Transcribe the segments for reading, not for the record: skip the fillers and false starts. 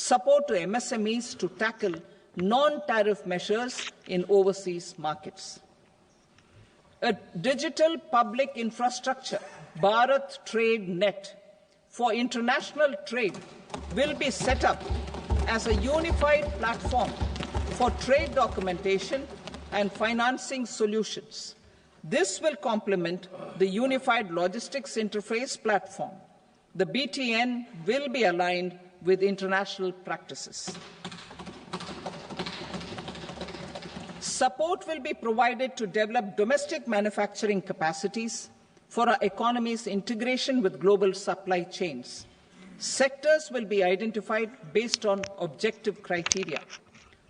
support to MSMEs to tackle non-tariff measures in overseas markets. A digital public infrastructure, Bharat Trade Net, for international trade will be set up as a unified platform for trade documentation and financing solutions. This will complement the Unified Logistics Interface platform. The BTN will be aligned with international practices. Support will be provided to develop domestic manufacturing capacities for our economy's integration with global supply chains. Sectors will be identified based on objective criteria.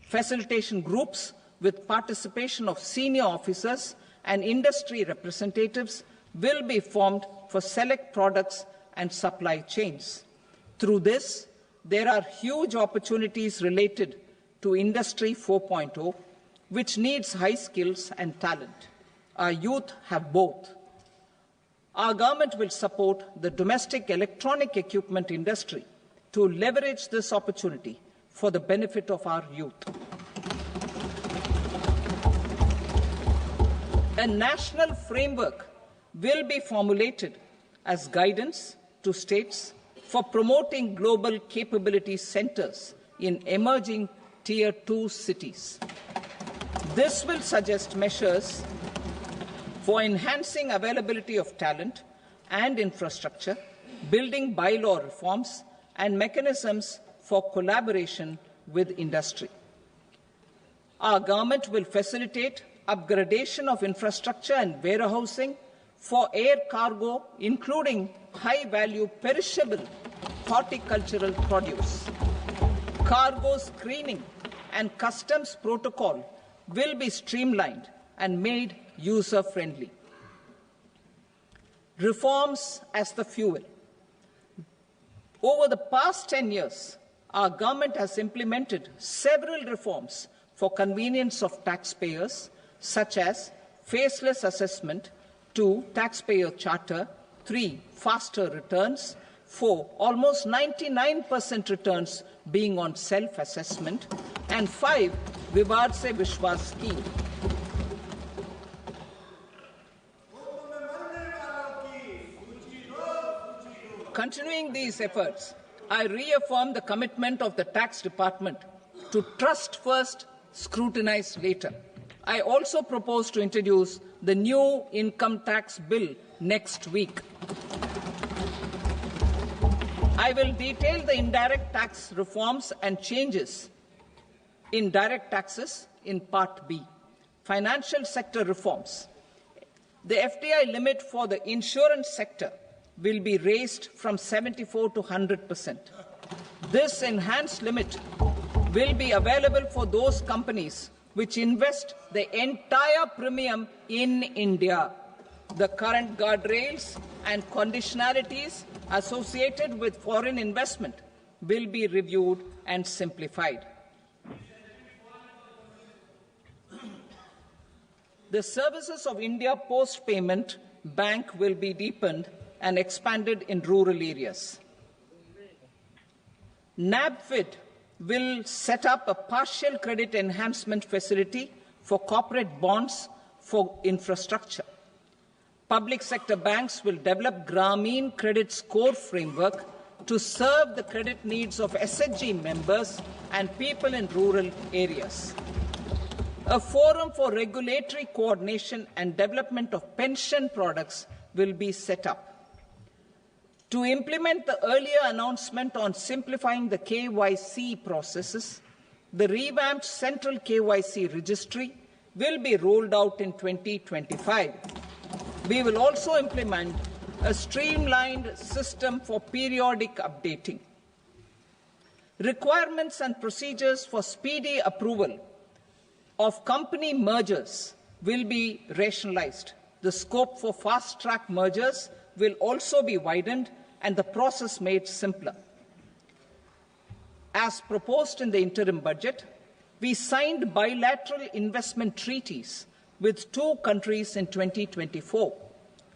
Facilitation groups with participation of senior officers and industry representatives will be formed for select products and supply chains. Through this, there are huge opportunities related to Industry 4.0, which needs high skills and talent. Our youth have both. Our government will support the domestic electronic equipment industry to leverage this opportunity for the benefit of our youth. A national framework will be formulated as guidance to states for promoting global capability centers in emerging Tier 2 cities. This will suggest measures for enhancing availability of talent and infrastructure, building bylaw reforms, and mechanisms for collaboration with industry. Our government will facilitate upgradation of infrastructure and warehousing for air cargo, including high-value perishable horticultural produce. Cargo screening and customs protocol will be streamlined and made user-friendly. Reforms as the fuel. Over the past 10 years, our government has implemented several reforms for convenience of taxpayers, such as faceless assessment, 2, taxpayer charter, 3, faster returns, 4, almost 99% returns being on self-assessment, and 5, Vivad Se Vishwas scheme. Continuing these efforts, I reaffirm the commitment of the Tax Department to trust first, scrutinize later. I also propose to introduce the new income tax bill next week. I will detail the indirect tax reforms and changes in direct taxes in Part B. Financial sector reforms. The FDI limit for the insurance sector will be raised from 74 to 100%. This enhanced limit will be available for those companies which invest the entire premium in India. The current guardrails and conditionalities associated with foreign investment will be reviewed and simplified. The services of India Post Payment Bank will be deepened and expanded in rural areas. NABFID will set up a partial credit enhancement facility for corporate bonds for infrastructure. Public sector banks will develop Grameen Credit Score framework to serve the credit needs of SHG members and people in rural areas. A forum for regulatory coordination and development of pension products will be set up. To implement the earlier announcement on simplifying the KYC processes, the revamped Central KYC Registry will be rolled out in 2025. We will also implement a streamlined system for periodic updating. Requirements and procedures for speedy approval of company mergers will be rationalized. The scope for fast-track mergers will also be widened and the process made simpler. As proposed in the interim budget, we signed bilateral investment treaties with 2 countries in 2024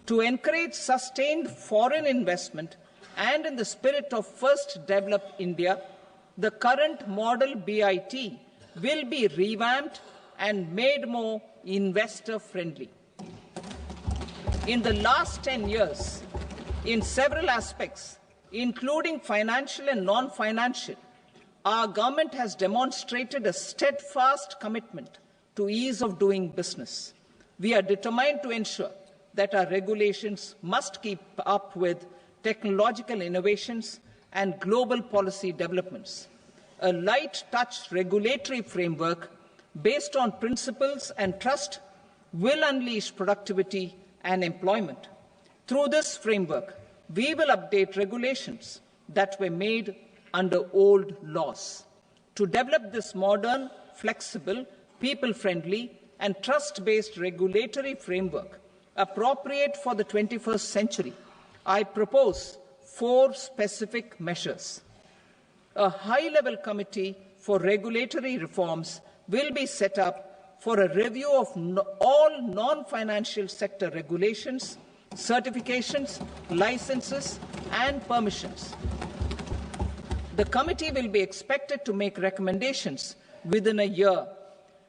to encourage sustained foreign investment and in the spirit of First Develop India, the current model BIT will be revamped and made more investor-friendly. In the last 10 years, in several aspects, including financial and non-financial, our government has demonstrated a steadfast commitment to ease of doing business. We are determined to ensure that our regulations must keep up with technological innovations and global policy developments. A light-touch regulatory framework based on principles and trust will unleash productivity and employment. Through this framework, we will update regulations that were made under old laws. To develop this modern, flexible, people-friendly and trust-based regulatory framework appropriate for the 21st century, I propose 4 specific measures. A high-level committee for regulatory reforms will be set up for a review of all non-financial sector regulations, certifications, licenses and permissions. The committee will be expected to make recommendations within a year.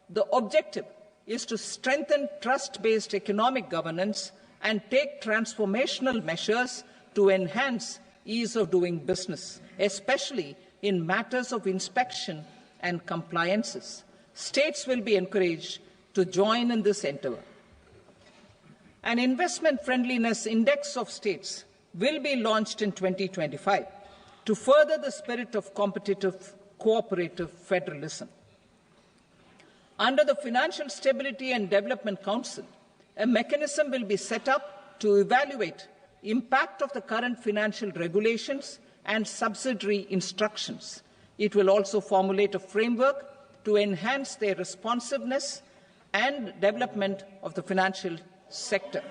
The objective is to strengthen trust-based economic governance and take transformational measures to enhance ease of doing business, especially in matters of inspection and compliances. States will be encouraged to join in this endeavour. An investment friendliness index of states will be launched in 2025 to further the spirit of competitive, cooperative federalism. Under the Financial Stability and Development Council, a mechanism will be set up to evaluate impact of the current financial regulations and subsidiary instructions. It will also formulate a framework to enhance their responsiveness and development of the financial sector.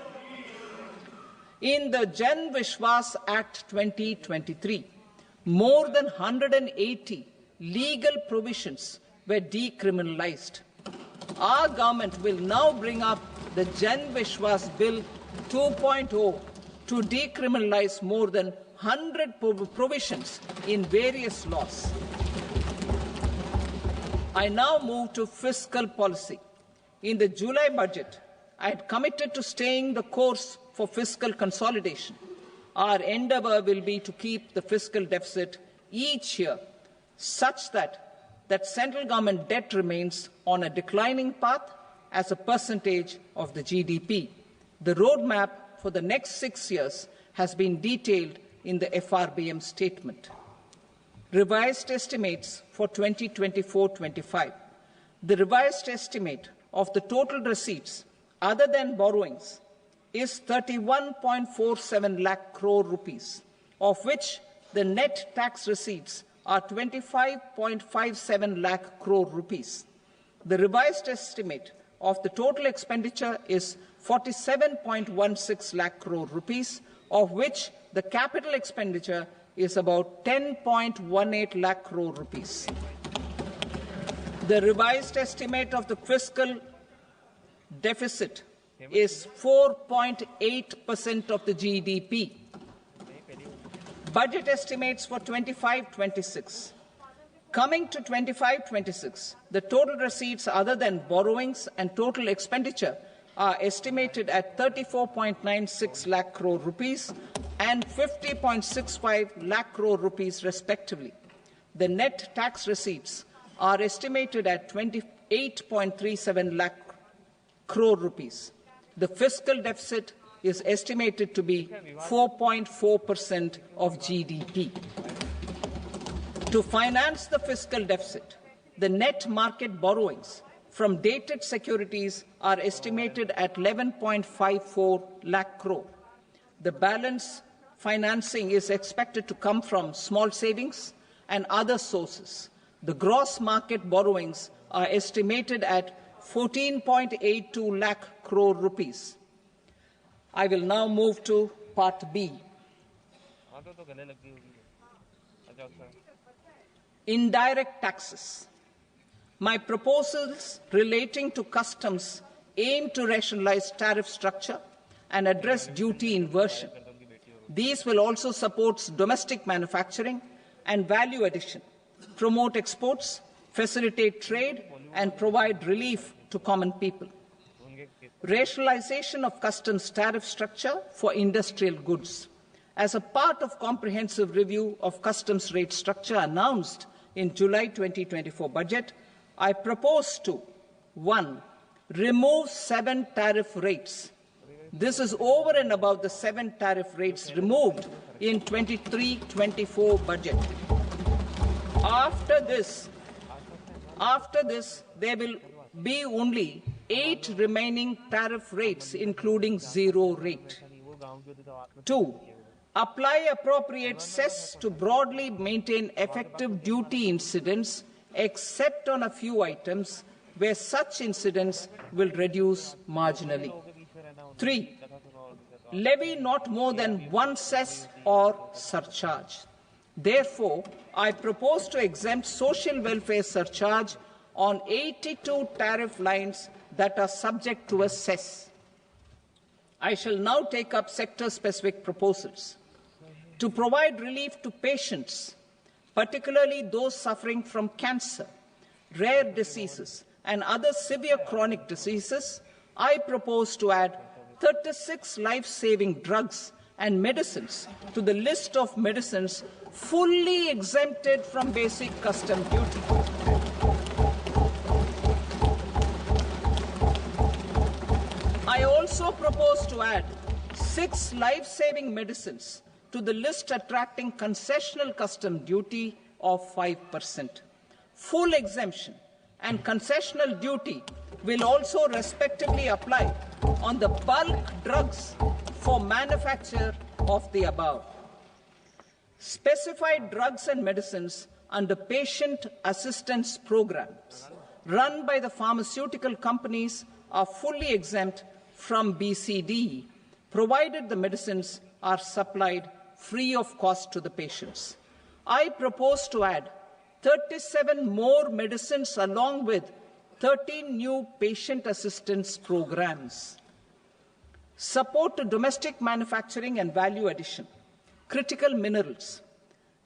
In the Jan Vishwas Act 2023, more than 180 legal provisions were decriminalized. Our government will now bring up the Jan Vishwas Bill 2.0 to decriminalize more than 100 provisions in various laws. I now move to fiscal policy. In the July budget, I had committed to staying the course for fiscal consolidation. Our endeavour will be to keep the fiscal deficit each year such that central government debt remains on a declining path as a percentage of the GDP. The roadmap for the next 6 years has been detailed in the FRBM statement. Revised estimates for 2024-25. The revised estimate of the total receipts other than borrowings is 31.47 lakh crore rupees, of which the net tax receipts are 25.57 lakh crore rupees. The revised estimate of the total expenditure is 47.16 lakh crore rupees, of which the capital expenditure is about 10.18 lakh crore rupees. The revised estimate of the fiscal deficit is 4.8% of the GDP. Budget estimates for 25-26. Coming to 25-26, the total receipts other than borrowings and total expenditure are estimated at 34.96 lakh crore rupees and 50.65 lakh crore rupees respectively. The net tax receipts are estimated at 28.37 lakh crore rupees. The fiscal deficit is estimated to be 4.4% of GDP. To finance the fiscal deficit, the net market borrowings from dated securities are estimated at 11.54 lakh crore. The balance financing is expected to come from small savings and other sources. The gross market borrowings are estimated at 14.82 lakh crore rupees. I will now move to Part B. Indirect taxes. My proposals relating to customs aim to rationalize tariff structure and address duty inversion. These will also support domestic manufacturing and value addition promote exports, facilitate trade, and provide relief to common people. Rationalization of customs tariff structure for industrial goods. As a part of comprehensive review of customs rate structure announced in July 2024 budget, I propose to 1. Remove 7 tariff rates. This is over and above the 7 tariff rates removed in 23-24 budget. After this, there will be only 8 remaining tariff rates, including 0 rate. 2. Apply appropriate cess to broadly maintain effective duty incidence, except on a few items where such incidence will reduce marginally. 3. Levy not more than 1 cess or surcharge. Therefore, I propose to exempt social welfare surcharge on 82 tariff lines that are subject to a cess. I shall now take up sector-specific proposals. To provide relief to patients, particularly those suffering from cancer, rare diseases, and other severe chronic diseases, I propose to add 36 life-saving drugs and medicines to the list of medicines fully exempted from basic custom duty. I also propose to add 6 life-saving medicines to the list attracting concessional custom duty of 5%. Full exemption and concessional duty will also respectively apply on the bulk drugs for manufacture of the above. Specified drugs and medicines under patient assistance programs run by the pharmaceutical companies are fully exempt from BCD, provided the medicines are supplied free of cost to the patients. I propose to add 37 more medicines along with 13 new patient assistance programs. Support to domestic manufacturing and value addition. Critical minerals.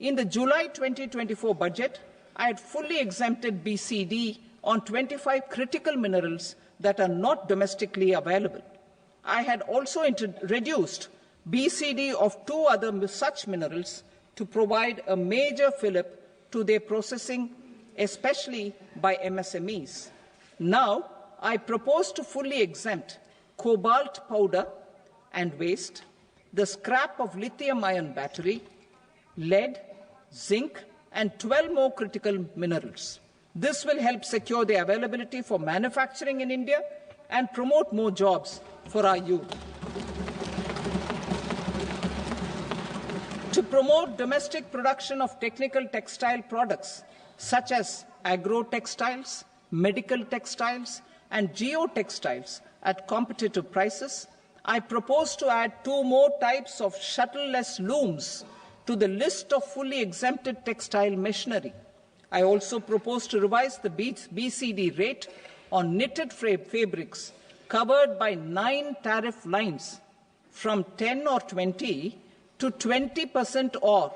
In the July 2024 budget, I had fully exempted BCD on 25 critical minerals that are not domestically available. I had also reduced BCD of 2 other such minerals to provide a major fillip to their processing, especially by MSMEs. Now, I propose to fully exempt cobalt powder and waste, the scrap of lithium-ion battery, lead, zinc, and 12 more critical minerals. This will help secure their availability for manufacturing in India and promote more jobs for our youth. To promote domestic production of technical textile products such as agro-textiles, medical textiles, and geotextiles at competitive prices, I propose to add 2 more types of shuttle-less looms to the list of fully exempted textile machinery. I also propose to revise the BCD rate on knitted fabrics covered by 9 tariff lines from 10 or 20 to 20% or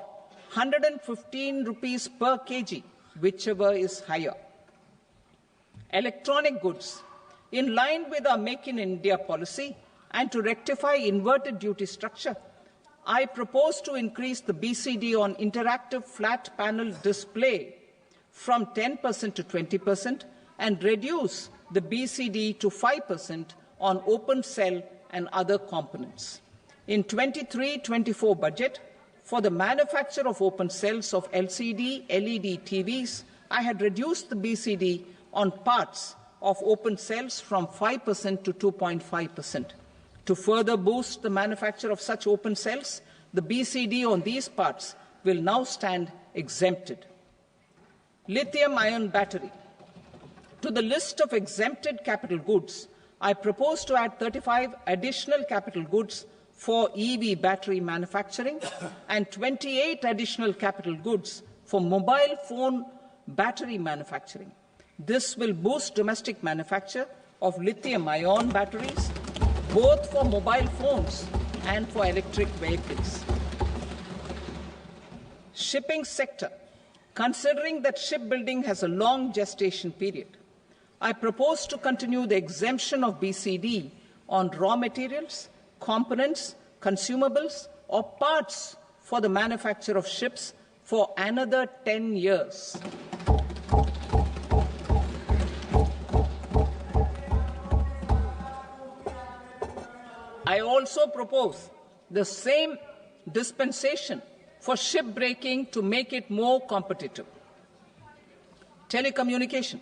115 rupees per kg, whichever is higher. Electronic goods. In line with our Make in India policy and to rectify inverted duty structure, I propose to increase the BCD on interactive flat panel display from 10% to 20% and reduce the BCD to 5% on open cell and other components. In 23-24 budget, for the manufacture of open cells of LCD, LED TVs, I had reduced the BCD on parts of open cells from 5% to 2.5%. To further boost the manufacture of such open cells, the BCD on these parts will now stand exempted. Lithium-ion battery. To the list of exempted capital goods, I propose to add 35 additional capital goods for EV battery manufacturing and 28 additional capital goods for mobile phone battery manufacturing. This will boost domestic manufacture of lithium-ion batteries, both for mobile phones and for electric vehicles. Shipping sector. Considering that shipbuilding has a long gestation period, I propose to continue the exemption of BCD on raw materials, components, consumables, or parts for the manufacture of ships for another 10 years. I also propose the same dispensation for shipbreaking to make it more competitive. Telecommunication.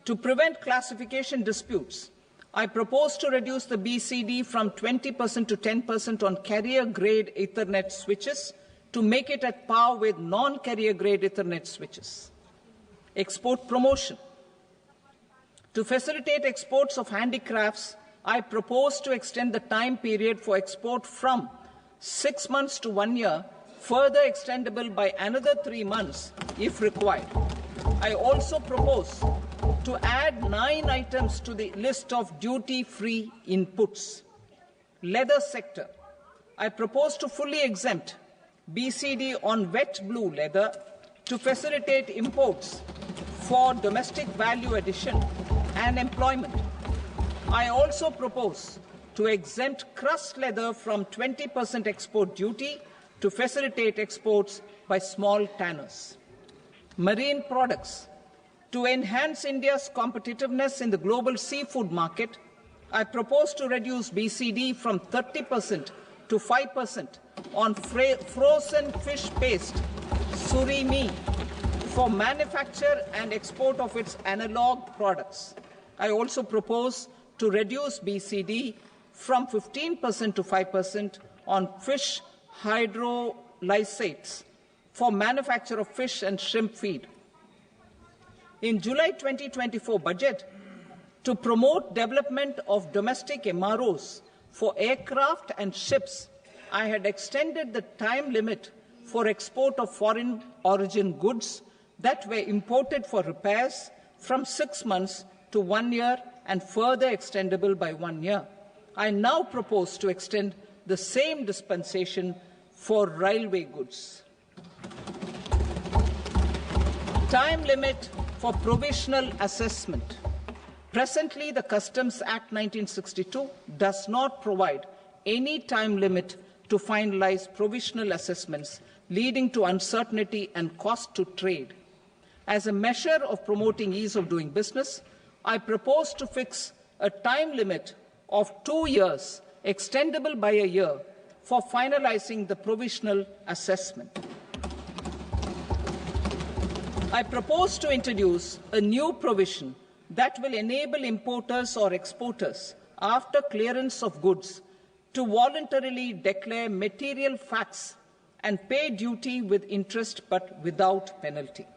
To prevent classification disputes, I propose to reduce the BCD from 20% to 10% on carrier-grade Ethernet switches to make it at par with non-carrier-grade Ethernet switches. Export promotion. To facilitate exports of handicrafts, I propose to extend the time period for export from 6 months to 1 year, further extendable by another 3 months if required. I also propose to add 9 items to the list of duty-free inputs. Leather sector. I propose to fully exempt BCD on wet blue leather to facilitate imports for domestic value addition and employment. I also propose to exempt crust leather from 20% export duty to facilitate exports by small tanners. Marine products. To enhance India's competitiveness in the global seafood market, I propose to reduce BCD from 30% to 5% on frozen fish paste, surimi, for manufacture and export of its analog products. I also propose to reduce BCD from 15% to 5% on fish hydrolysates for manufacture of fish and shrimp feed. In July 2024 budget, to promote development of domestic MROs for aircraft and ships, I had extended the time limit for export of foreign origin goods that were imported for repairs from 6 months to 1 year and further extendable by 1 year. I now propose to extend the same dispensation for railway goods. Time limit for provisional assessment. Presently, the Customs Act 1962 does not provide any time limit to finalize provisional assessments, leading to uncertainty and cost to trade. As a measure of promoting ease of doing business, I propose to fix a time limit of 2 years, extendable by a year, for finalizing the provisional assessment. I propose to introduce a new provision that will enable importers or exporters, after clearance of goods, to voluntarily declare material facts and pay duty with interest but without penalty.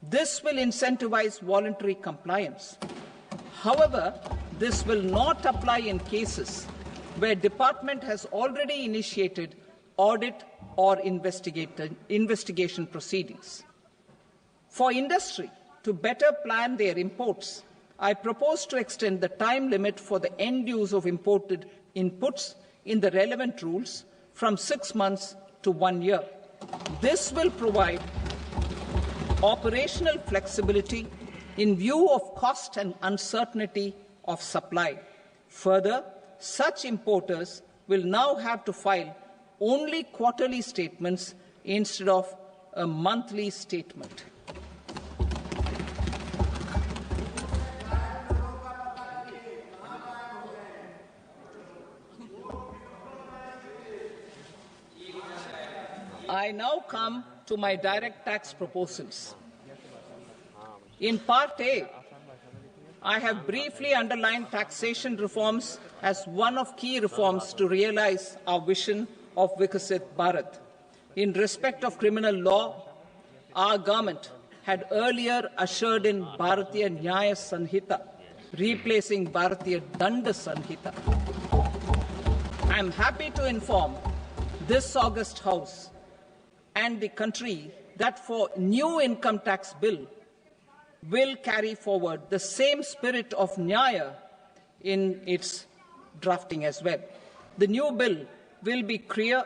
This will incentivize voluntary compliance. However, this will not apply in cases where department has already initiated audit or investigation proceedings. For industry to better plan their imports, I propose to extend the time limit for the end use of imported inputs in the relevant rules from 6 months to 1 year. This will provide operational flexibility in view of cost and uncertainty of supply. Further, such importers will now have to file only quarterly statements instead of a monthly statement. I now come to my direct tax proposals. In Part A, I have briefly underlined taxation reforms as one of key reforms to realize our vision of Vikasit Bharat. In respect of criminal law, our government had earlier ushered in Bharatiya Nyaya Sanhita, replacing Bharatiya Danda Sanhita. I am happy to inform this august House and the country that for new income tax bill will carry forward the same spirit of Nyaya in its drafting as well. The new bill will be clear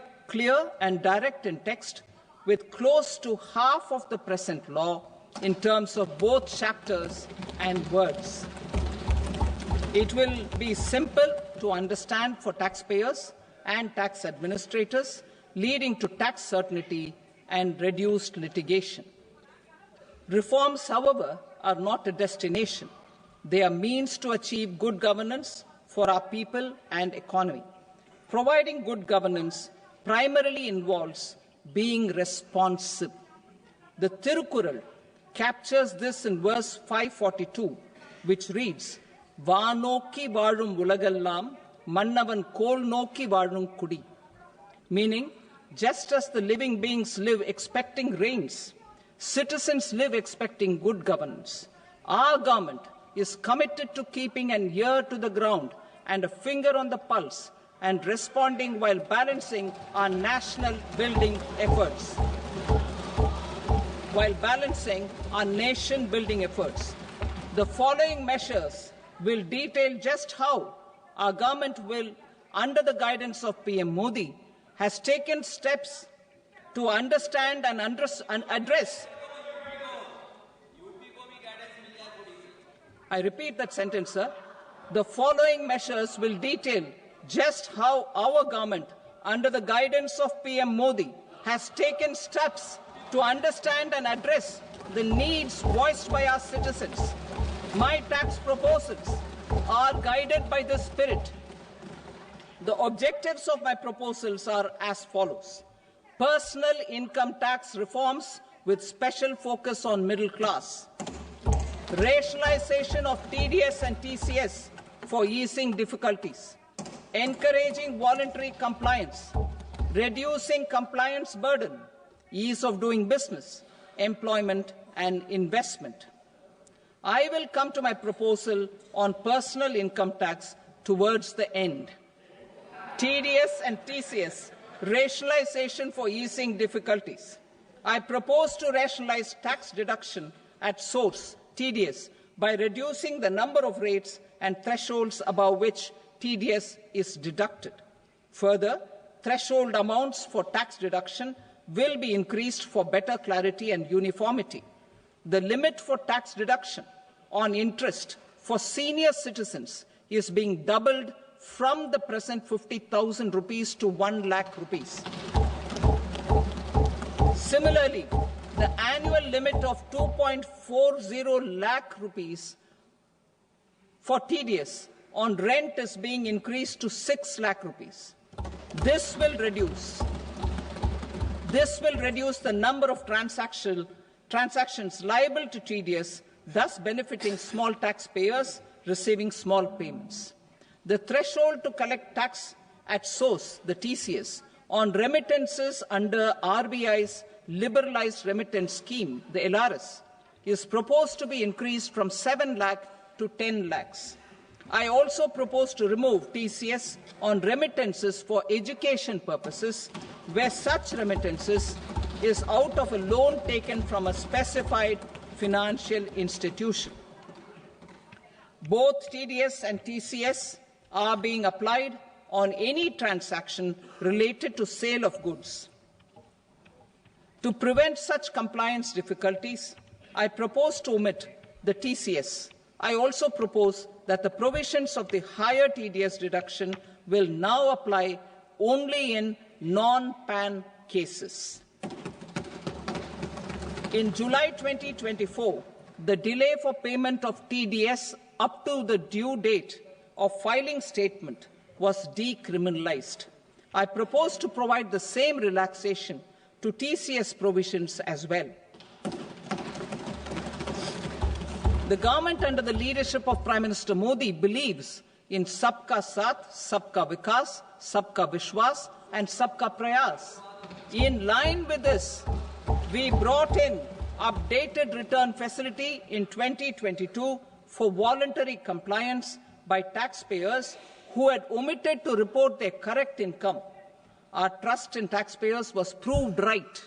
and direct in text, with close to half of the present law in terms of both chapters and words. It will be simple to understand for taxpayers and tax administrators, leading to tax certainty and reduced litigation. Reforms, however, are not a destination. They are means to achieve good governance for our people and economy. Providing good governance primarily involves being responsive. The Tirukkural captures this in verse 542, which reads, "Vaanokki vaazhum ulagallam, mannavan kol nokki vaazhum kudi," meaning, just as the living beings live expecting rains, citizens live expecting good governance. Our government is committed to keeping an ear to the ground and a finger on the pulse and responding while balancing our national building efforts. The following measures will detail just how our government will, under the guidance of PM Modi, has taken steps to understand and address. I repeat that sentence, sir. The following measures will detail just how our government, under the guidance of PM Modi, has taken steps to understand and address the needs voiced by our citizens. My tax proposals are guided by this spirit. The objectives of my proposals are as follows. Personal income tax reforms with special focus on middle class. Rationalization of TDS and TCS for easing difficulties. Encouraging voluntary compliance. Reducing compliance burden. Ease of doing business, employment and investment. I will come to my proposal on personal income tax towards the end. TDS and TCS, rationalization for easing difficulties. I propose to rationalize tax deduction at source, TDS, by reducing the number of rates and thresholds above which TDS is deducted. Further, threshold amounts for tax deduction will be increased for better clarity and uniformity. The limit for tax deduction on interest for senior citizens is being doubled from the present 50,000 rupees to 1 lakh rupees. Similarly, the annual limit of 2.40 lakh rupees for TDS on rent is being increased to 6 lakh rupees. This will reduce the number of transactions liable to TDS, thus benefiting small taxpayers receiving small payments. The threshold to collect tax at source, the TCS, on remittances under RBI's liberalized remittance scheme, the LRS, is proposed to be increased from 7 lakh to 10 lakhs. I also propose to remove TCS on remittances for education purposes, where such remittances is out of a loan taken from a specified financial institution. Both TDS and TCS are being applied on any transaction related to sale of goods. To prevent such compliance difficulties, I propose to omit the TCS. I also propose that the provisions of the higher TDS deduction will now apply only in non-PAN cases. In July 2024, the delay for payment of TDS up to the due date of filing statement was decriminalized. I propose to provide the same relaxation to TCS provisions as well. The government under the leadership of Prime Minister Modi believes in Sabka Saath, Sabka Vikas, Sabka Vishwas and Sabka Prayas. In line with this, we brought in updated return facility in 2022 for voluntary compliance by taxpayers who had omitted to report their correct income. Our trust in taxpayers was proved right.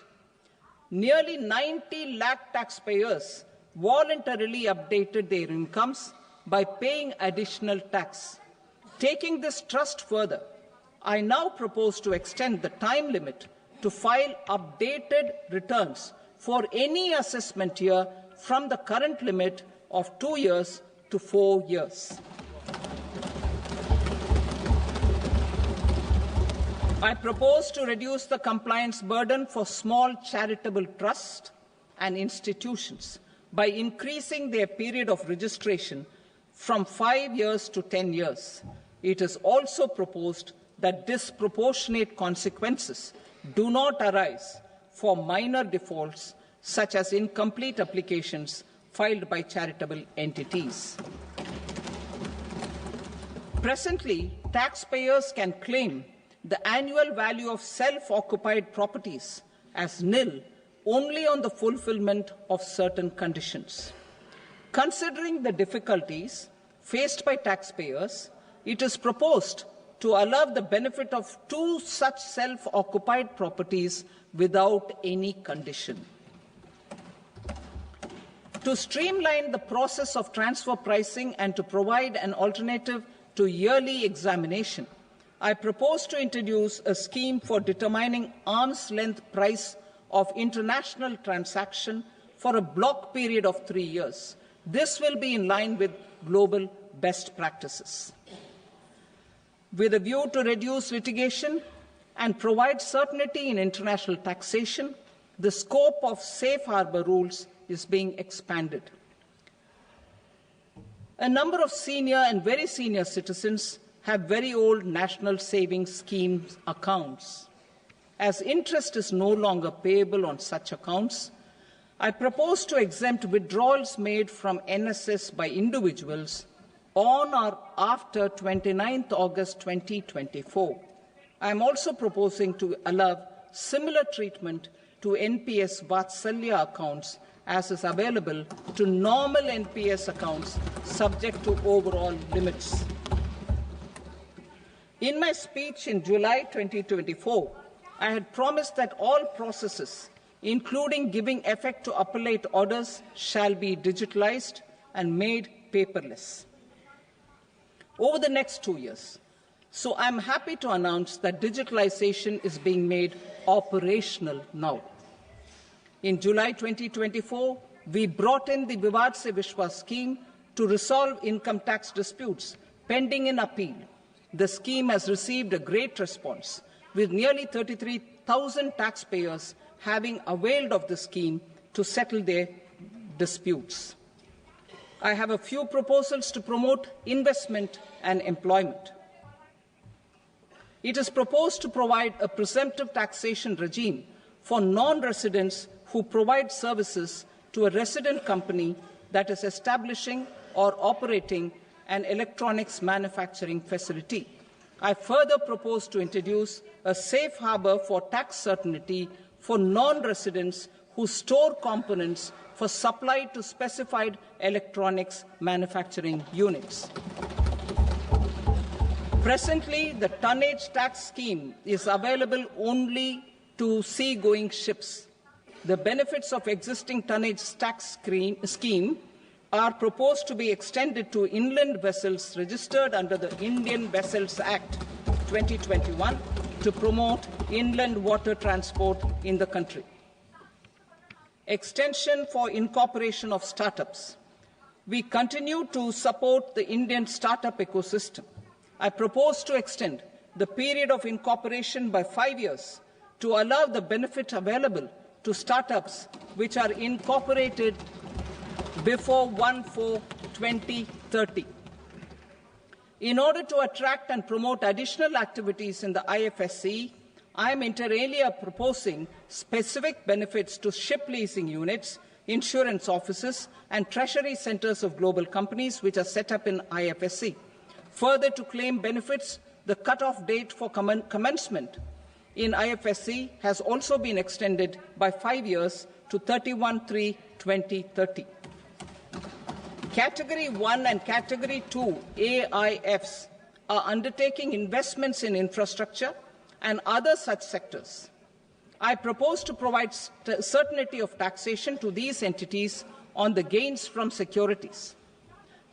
Nearly 90 lakh taxpayers voluntarily updated their incomes by paying additional tax. Taking this trust further, I now propose to extend the time limit to file updated returns for any assessment year from the current limit of 2 years to 4 years. I propose to reduce the compliance burden for small charitable trusts and institutions by increasing their period of registration from 5 years to 10 years. It is also proposed that disproportionate consequences do not arise for minor defaults, such as incomplete applications filed by charitable entities. Presently, taxpayers can claim the annual value of self-occupied properties as nil only on the fulfillment of certain conditions. Considering the difficulties faced by taxpayers, it is proposed to allow the benefit of 2 such self-occupied properties without any condition. To streamline the process of transfer pricing and to provide an alternative to yearly examination, I propose to introduce a scheme for determining arm's length price of international transaction for a block period of 3 years. This will be in line with global best practices. With a view to reduce litigation and provide certainty in international taxation, the scope of safe harbour rules is being expanded. A number of senior and very senior citizens have very old national savings schemes accounts. As interest is no longer payable on such accounts, I propose to exempt withdrawals made from NSS by individuals on or after 29th August 2024. I am also proposing to allow similar treatment to NPS Vatsalya accounts as is available to normal NPS accounts subject to overall limits. In my speech in July 2024, I had promised that all processes, including giving effect to appellate orders, shall be digitalized and made paperless over the next 2 years. So I'm happy to announce that digitalization is being made operational now. In July 2024, we brought in the Vivad Se Vishwas scheme to resolve income tax disputes pending in appeal. The scheme has received a great response, with nearly 33,000 taxpayers having availed of the scheme to settle their disputes. I have a few proposals to promote investment and employment. It is proposed to provide a presumptive taxation regime for non-residents who provide services to a resident company that is establishing or operating an electronics manufacturing facility. I further propose to introduce a safe harbour for tax certainty for non-residents who store components for supply to specified electronics manufacturing units. Presently, the tonnage tax scheme is available only to sea-going ships. The benefits of existing tonnage tax scheme are proposed to be extended to inland vessels registered under the Indian Vessels Act 2021 to promote inland water transport in the country. Extension for incorporation of startups. We continue to support the Indian startup ecosystem. I propose to extend the period of incorporation by 5 years to allow the benefit available to startups which are incorporated before 1/4/2030. In order to attract and promote additional activities in the IFSC, I am inter alia proposing specific benefits to ship leasing units, insurance offices, and treasury centres of global companies which are set up in IFSC. Further, to claim benefits, the cut-off date for commencement in IFSC has also been extended by 5 years to 31/3/2030. Category 1 and Category 2 AIFs are undertaking investments in infrastructure and other such sectors. I propose to provide certainty of taxation to these entities on the gains from securities,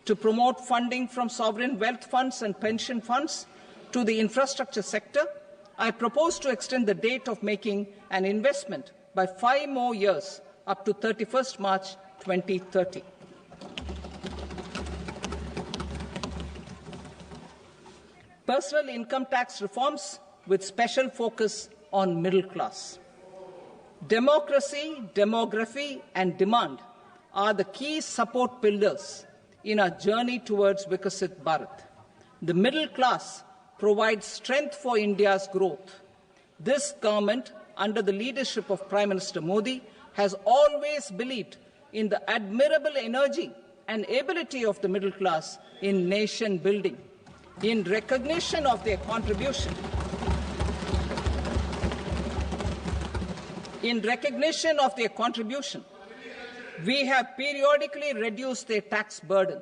to promote funding from sovereign wealth funds and pension funds to the infrastructure sector. I propose to extend the date of making an investment by 5 more years up to 31st March 2030. Personal income tax reforms with special focus on middle class. Democracy, demography, and demand are the key support pillars in our journey towards Vikasit Bharat. The middle class provides strength for India's growth. This government, under the leadership of Prime Minister Modi, has always believed in the admirable energy and ability of the middle class in nation building. In recognition of their contribution, we have periodically reduced their tax burden.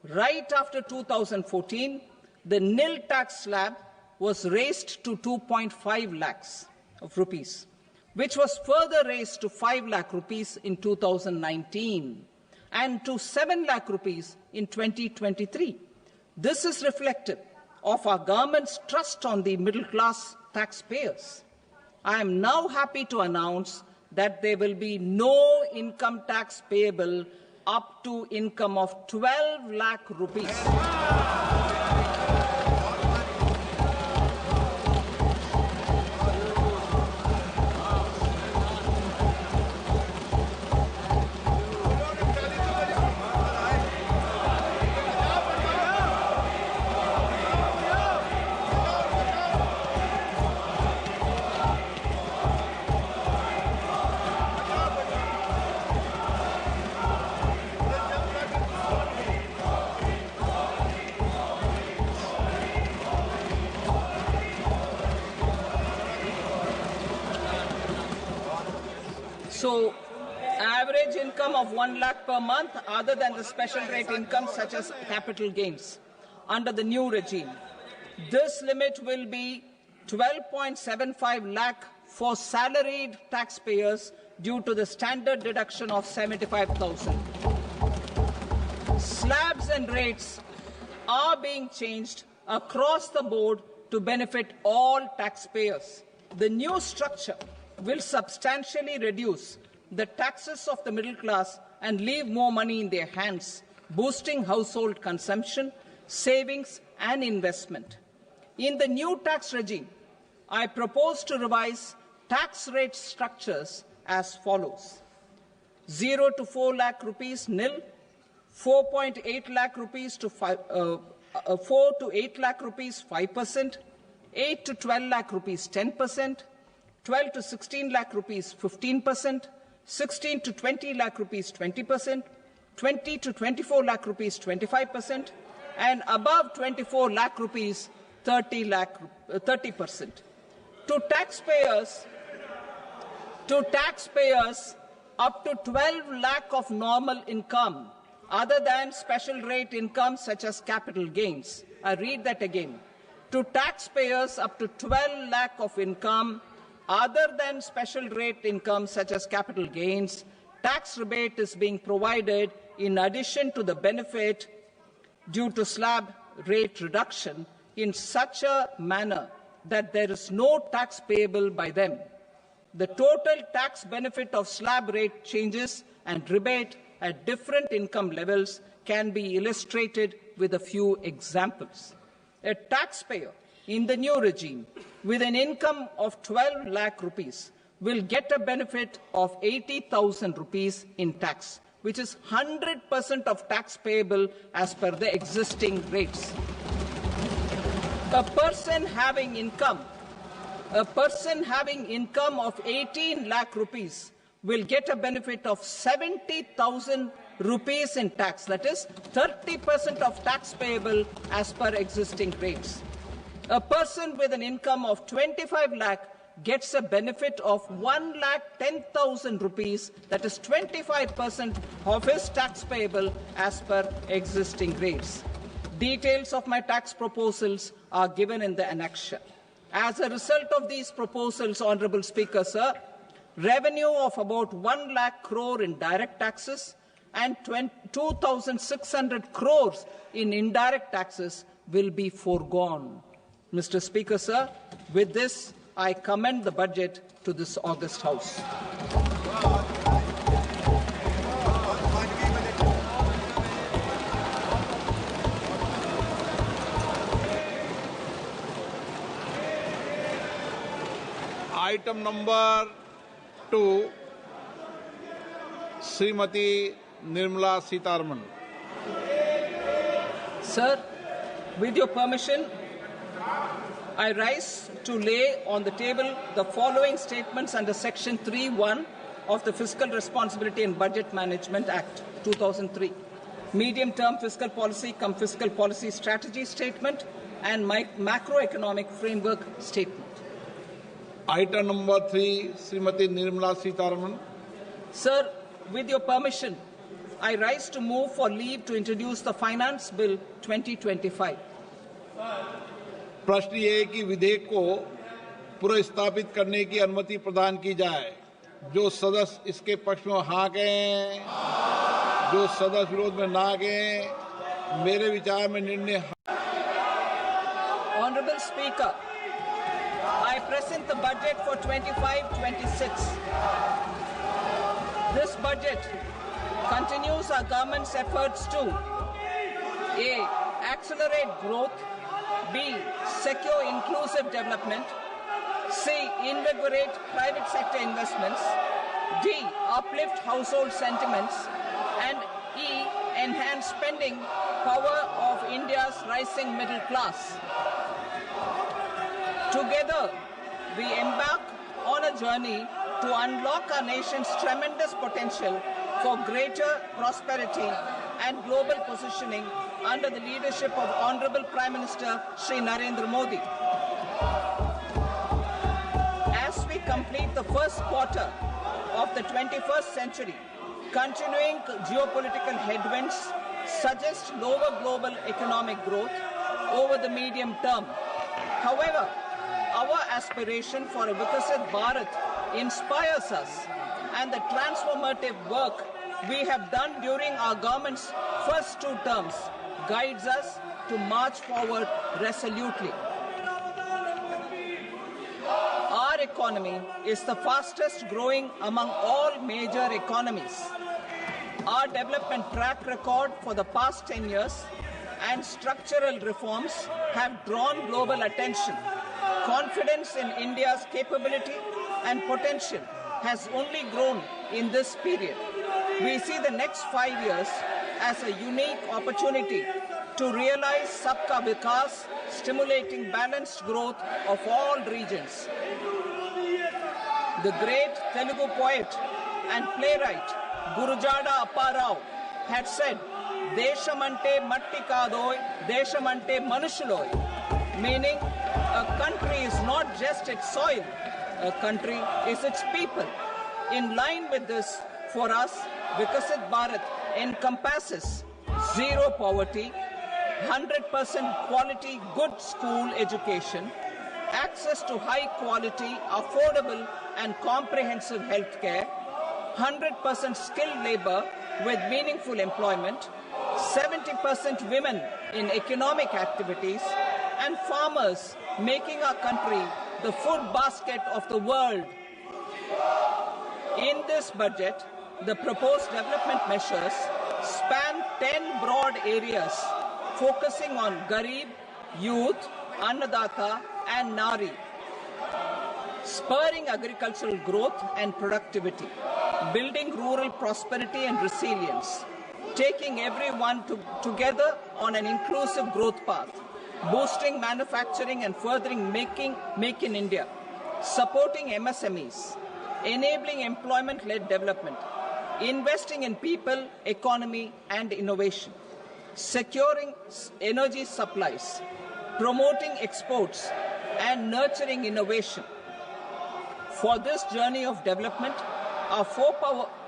Right after 2014, the nil tax slab was raised to 2.5 lakhs of rupees, which was further raised to 5 lakh rupees in 2019 and to 7 lakh rupees in 2023. This is reflective of our government's trust on the middle class taxpayers. I am now happy to announce that there will be no income tax payable up to income of 12 lakh rupees. So, average income of 1 lakh per month, other than the special rate income such as capital gains, under the new regime. This limit will be 12.75 lakh for salaried taxpayers due to the standard deduction of 75,000. Slabs and rates are being changed across the board to benefit all taxpayers. The new structure will substantially reduce the taxes of the middle class and leave more money in their hands, boosting household consumption, savings, and investment. In the new tax regime, I propose to revise tax rate structures as follows: 0 to 4 lakh rupees nil, 4.8 lakh rupees to 4 to 8 lakh rupees 5%, 8 to 12 lakh rupees 10%, 12 to 16 lakh rupees 15%, 16 to 20 lakh rupees 20%, 20 to 24 lakh rupees 25%, and above 24 lakh rupees 30%. To taxpayers up to 12 lakh of normal income, other than special rate income such as capital gains. I read that again. To taxpayers up to 12 lakh of income, other than special rate income such as capital gains, tax rebate is being provided in addition to the benefit due to slab rate reduction in such a manner that there is no tax payable by them. The total tax benefit of slab rate changes and rebate at different income levels can be illustrated with a few examples. A taxpayer in the new regime with an income of 12 lakh rupees will get a benefit of 80,000 rupees in tax, which is 100% of tax payable as per the existing rates. A person having income of 18 lakh rupees will get a benefit of 70,000 rupees in tax, that is 30% of tax payable as per existing rates. A person with an income of 25 lakh gets a benefit of 1,10,000 rupees, that is 25% of his tax payable as per existing rates. Details of my tax proposals are given in the annexure. As a result of these proposals, Honourable Speaker, sir, revenue of about 1 lakh crore in direct taxes and 2,600 crores in indirect taxes will be foregone. Mr. Speaker, sir, with this, I commend the budget to this august House. Item number 2, Srimati Nirmala Sitharaman. Sir, with your permission, I rise to lay on the table the following statements under Section 3(1) of the Fiscal Responsibility and Budget Management Act 2003. Medium-term fiscal policy cum fiscal policy strategy statement and macroeconomic framework statement. Item number 3, Srimati Nirmala Sitharaman. Sir, with your permission, I rise to move for leave to introduce the Finance Bill 2025. प्रश्न ये है कि विधेयक को पुनर्स्थापित करने की अनुमति प्रदान की जाए। जो सदस्य इसके पक्ष में हाँ कहें, जो सदस्य विरोध में ना कहें, मेरे विचार में निर्णय। Honorable Speaker, I present the budget for 25-26. This budget continues our government's efforts to A. Accelerate growth, B. Secure inclusive development, C. Invigorate private sector investments, D. Uplift household sentiments, and E. Enhance spending power of India's rising middle class. Together, we embark on a journey to unlock our nation's tremendous potential for greater prosperity and global positioning under the leadership of Honorable Prime Minister Shri Narendra Modi. As we complete the first quarter of the 21st century, continuing geopolitical headwinds suggest lower global economic growth over the medium term. However, our aspiration for a Vikasit Bharat inspires us, and the transformative work we have done during our government's first 2 terms guides us to march forward resolutely. Our economy is the fastest growing among all major economies. Our development track record for the past 10 years and structural reforms have drawn global attention. Confidence in India's capability and potential has only grown in this period. We see the next 5 years as a unique opportunity to realize Sabka Vikas, stimulating balanced growth of all regions. The great Telugu poet and playwright Gurujada Apparao had said, "Deshamante matti kadoy, deshamante manushuloy," meaning a country is not just its soil, a country is its people. In line with this, for us, Vikasit Bharat encompasses zero poverty, 100% quality good school education, access to high quality, affordable and comprehensive health care, 100% skilled labor with meaningful employment, 70% women in economic activities, and farmers making our country the food basket of the world. In this budget, the proposed development measures span 10 broad areas, focusing on Garib, youth, Annadata, and Nari, spurring agricultural growth and productivity, building rural prosperity and resilience, taking everyone together on an inclusive growth path, boosting manufacturing and furthering Make in India, supporting MSMEs, enabling employment-led development, investing in people, economy, and innovation, securing energy supplies, promoting exports, and nurturing innovation. For this journey of development, our 4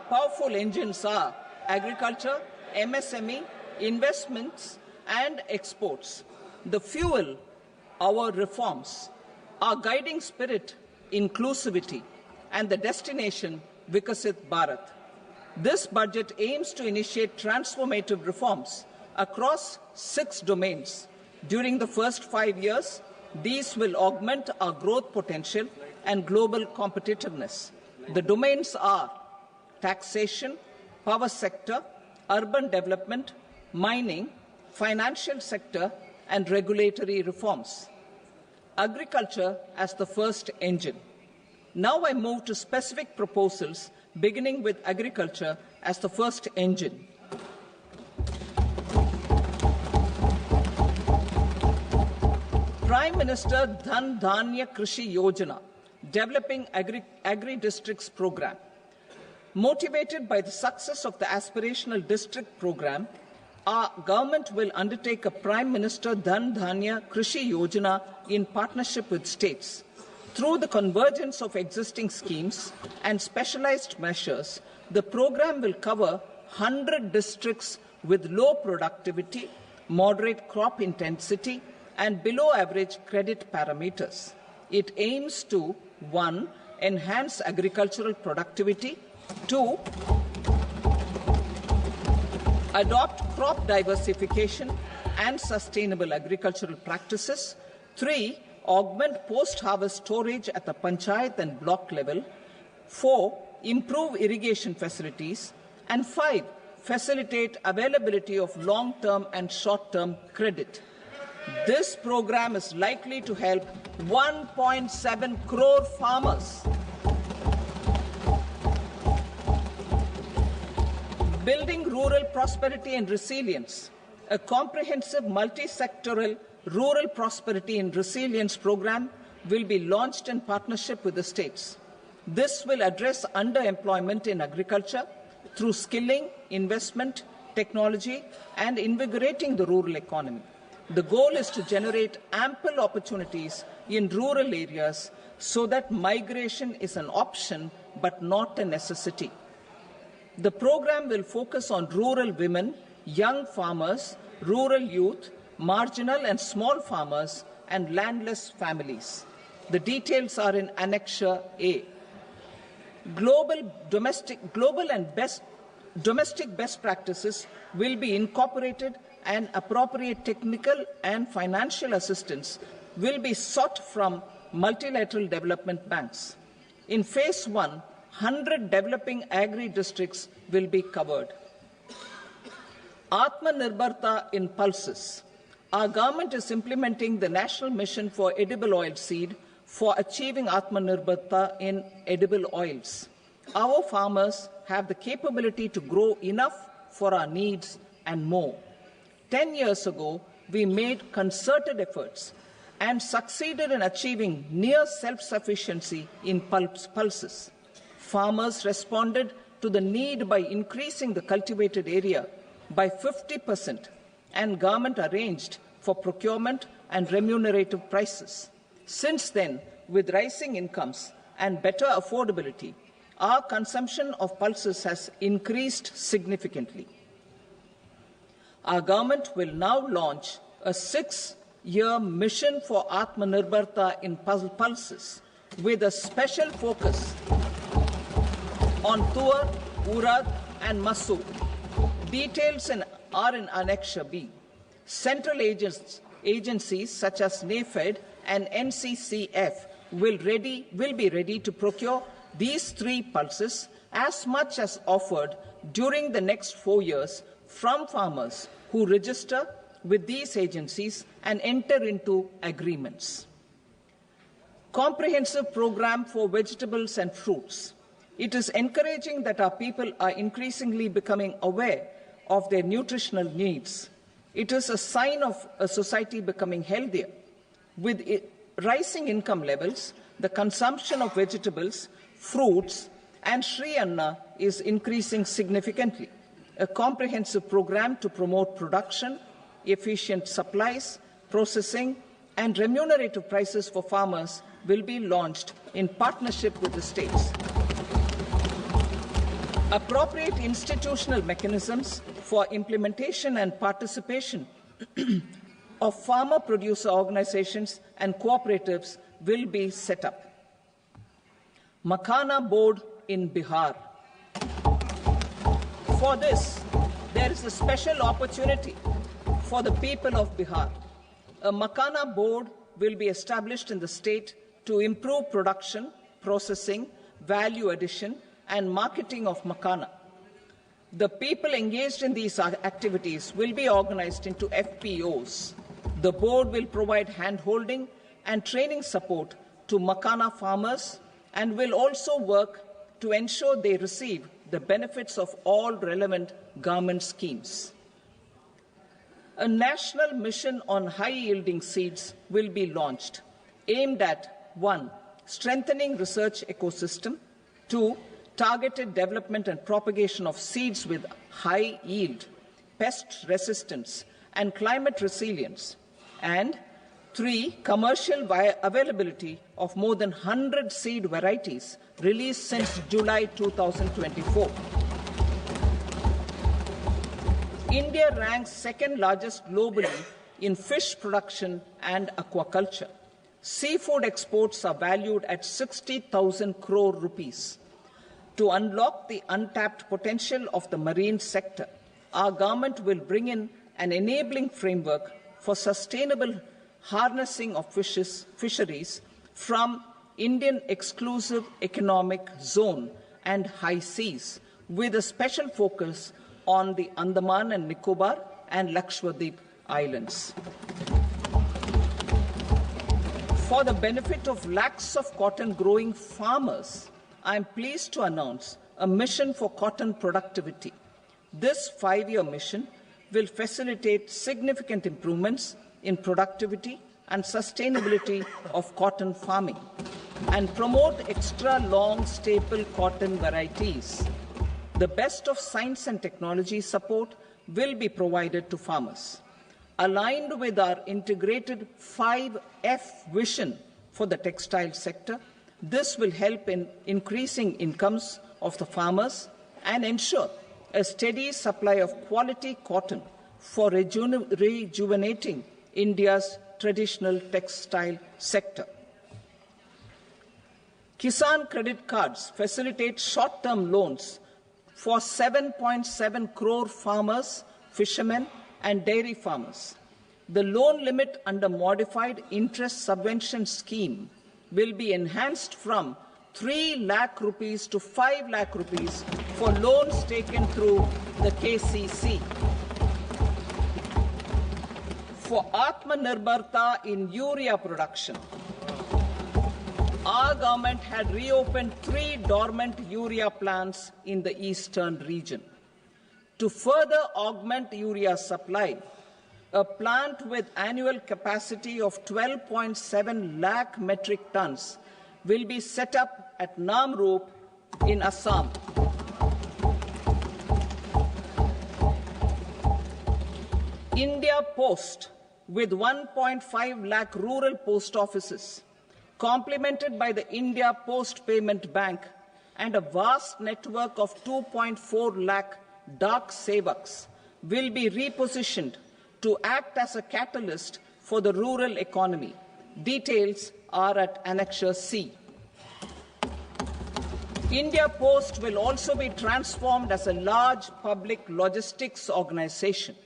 powerful engines are agriculture, MSME, investments, and exports. The fuel, our reforms, our guiding spirit, inclusivity, and the destination, Vikasit Bharat. This budget aims to initiate transformative reforms across 6 domains. During the first 5 years, these will augment our growth potential and global competitiveness. The domains are taxation, power sector, urban development, mining, financial sector, and regulatory reforms. Agriculture as the first engine. Now I move to specific proposals, beginning with agriculture as the first engine. Prime Minister Dhan Dhanya Krishi Yojana, Developing Agri-Districts Program. Motivated by the success of the Aspirational District Program, our government will undertake a Prime Minister Dhan Dhanya Krishi Yojana in partnership with states. Through the convergence of existing schemes and specialized measures, the program will cover 100 districts with low productivity, moderate crop intensity, and below average credit parameters. It aims to 1. Enhance agricultural productivity, 2. Adopt crop diversification and sustainable agricultural practices, 3. Augment post-harvest storage at the panchayat and block level, 4. Improve irrigation facilities, and 5. Facilitate availability of long-term and short-term credit. This program is likely to help 1.7 crore farmers. Building rural prosperity and resilience. A comprehensive multi-sectoral rural prosperity and resilience program will be launched in partnership with the states. This will address underemployment in agriculture through skilling, investment, technology, and invigorating the rural economy. The goal is to generate ample opportunities in rural areas so that migration is an option but not a necessity. The program will focus on rural women, young farmers, rural youth, marginal and small farmers, and landless families. The details are in Annexure A. Domestic best practices will be incorporated, and appropriate technical and financial assistance will be sought from multilateral development banks. In Phase 1, 100 developing agri-districts will be covered. Atmanirbharta in pulses. Our government is implementing the National Mission for Edible Oilseed for achieving Atmanirbharta in edible oils. Our farmers have the capability to grow enough for our needs and more. 10 years ago, we made concerted efforts and succeeded in achieving near self-sufficiency in pulses. Farmers responded to the need by increasing the cultivated area by 50%, and government arranged for procurement and remunerative prices. Since then, with rising incomes and better affordability, our consumption of pulses has increased significantly. Our government will now launch a 6-year mission for Atmanirbharta in pulses with a special focus on Tuar, Urad and Masoor. Details are in Annexure B. Central agencies such as NAFED and NCCF will be ready to procure these 3 pulses as much as offered during the next 4 years from farmers who register with these agencies and enter into agreements. Comprehensive program for vegetables and fruits. It is encouraging that our people are increasingly becoming aware of their nutritional needs. It is a sign of a society becoming healthier. With rising income levels, the consumption of vegetables, fruits, and Sri Anna is increasing significantly. A comprehensive program to promote production, efficient supplies, processing, and remunerative prices for farmers will be launched in partnership with the states. Appropriate institutional mechanisms for implementation and participation of farmer-producer organizations and cooperatives will be set up. Makhana Board in Bihar. For this, there is a special opportunity for the people of Bihar. A Makhana Board will be established in the state to improve production, processing, value addition, and marketing of Makhana. The people engaged in these activities will be organized into FPOs. The board will provide hand-holding and training support to Makhana farmers and will also work to ensure they receive the benefits of all relevant government schemes. A national mission on high-yielding seeds will be launched, aimed at 1. Strengthening research ecosystem, 2. Targeted development and propagation of seeds with high yield, pest resistance, and climate resilience, and 3. Commercial availability of more than 100 seed varieties released since July 2024. India ranks second largest globally in fish production and aquaculture. Seafood exports are valued at 60,000 crore rupees. To unlock the untapped potential of the marine sector, our government will bring in an enabling framework for sustainable harnessing of fisheries from Indian exclusive economic zone and high seas, with a special focus on the Andaman and Nicobar and Lakshadweep Islands. For the benefit of lakhs of cotton growing farmers, I am pleased to announce a mission for cotton productivity. This 5-year mission will facilitate significant improvements in productivity and sustainability of cotton farming and promote extra long staple cotton varieties. The best of science and technology support will be provided to farmers. Aligned with our integrated 5F vision for the textile sector, this will help in increasing incomes of the farmers and ensure a steady supply of quality cotton for rejuvenating India's traditional textile sector. Kisan credit cards facilitate short-term loans for 7.7 crore farmers, fishermen, and dairy farmers. The loan limit under modified interest subvention scheme will be enhanced from 3 lakh rupees to 5 lakh rupees for loans taken through the KCC. For Atmanirbharta in urea production, our government had reopened 3 dormant urea plants in the eastern region. To further augment urea supply, a plant with annual capacity of 12.7 lakh metric tons will be set up at Namrup in Assam. India Post, with 1.5 lakh rural post offices, complemented by the India Post Payment Bank and a vast network of 2.4 lakh Dak Sevaks, will be repositioned to act as a catalyst for the rural economy. Details are at Annexure C. India Post will also be transformed as a large public logistics organization.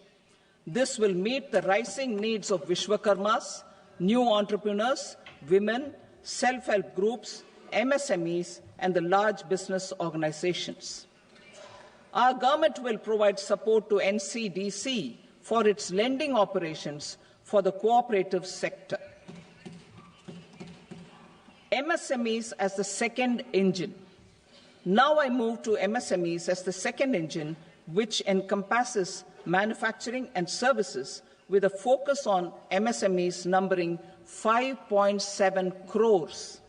This will meet the rising needs of Vishwakarmas, new entrepreneurs, women, self-help groups, MSMEs, and the large business organizations. Our government will provide support to NCDC for its lending operations for the cooperative sector. MSMEs as the second engine. Now I move to MSMEs as the second engine, which encompasses manufacturing and services with a focus on MSMEs numbering 5.7 crores.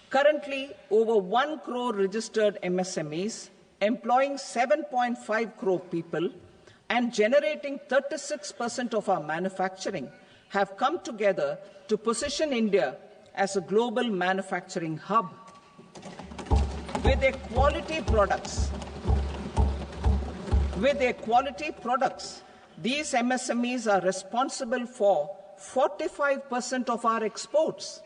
Currently, over 1 crore registered MSMEs, employing 7.5 crore people and generating 36% of our manufacturing, have come together to position India as a global manufacturing hub. With their quality products, these MSMEs are responsible for 45% of our exports.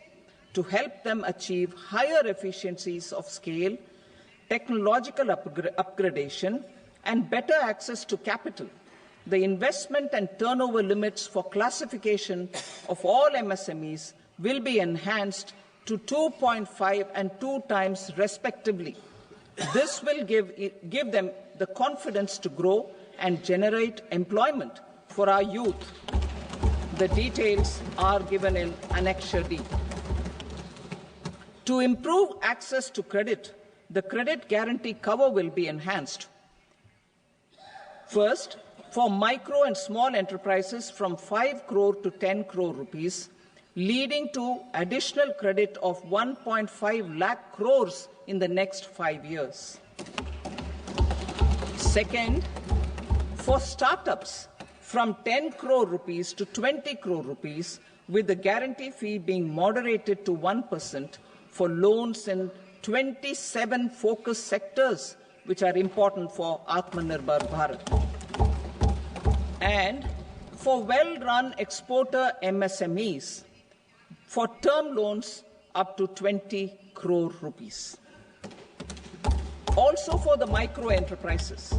To help them achieve higher efficiencies of scale, technological upgradation, and better access to capital, the investment and turnover limits for classification of all MSMEs will be enhanced to 2.5 and 2 times respectively. This will give them the confidence to grow and generate employment for our youth. The details are given in Annexure D. To improve access to credit, the credit guarantee cover will be enhanced. First, for micro and small enterprises from 5 crore to 10 crore rupees, leading to additional credit of 1.5 lakh crores in the next 5 years. Second, for startups from 10 crore rupees to 20 crore rupees, with the guarantee fee being moderated to 1% for loans in 27 focus sectors which are important for Atmanirbhar Bharat. And for well-run exporter MSMEs, for term loans up to 20 crore rupees. Also for the micro enterprises,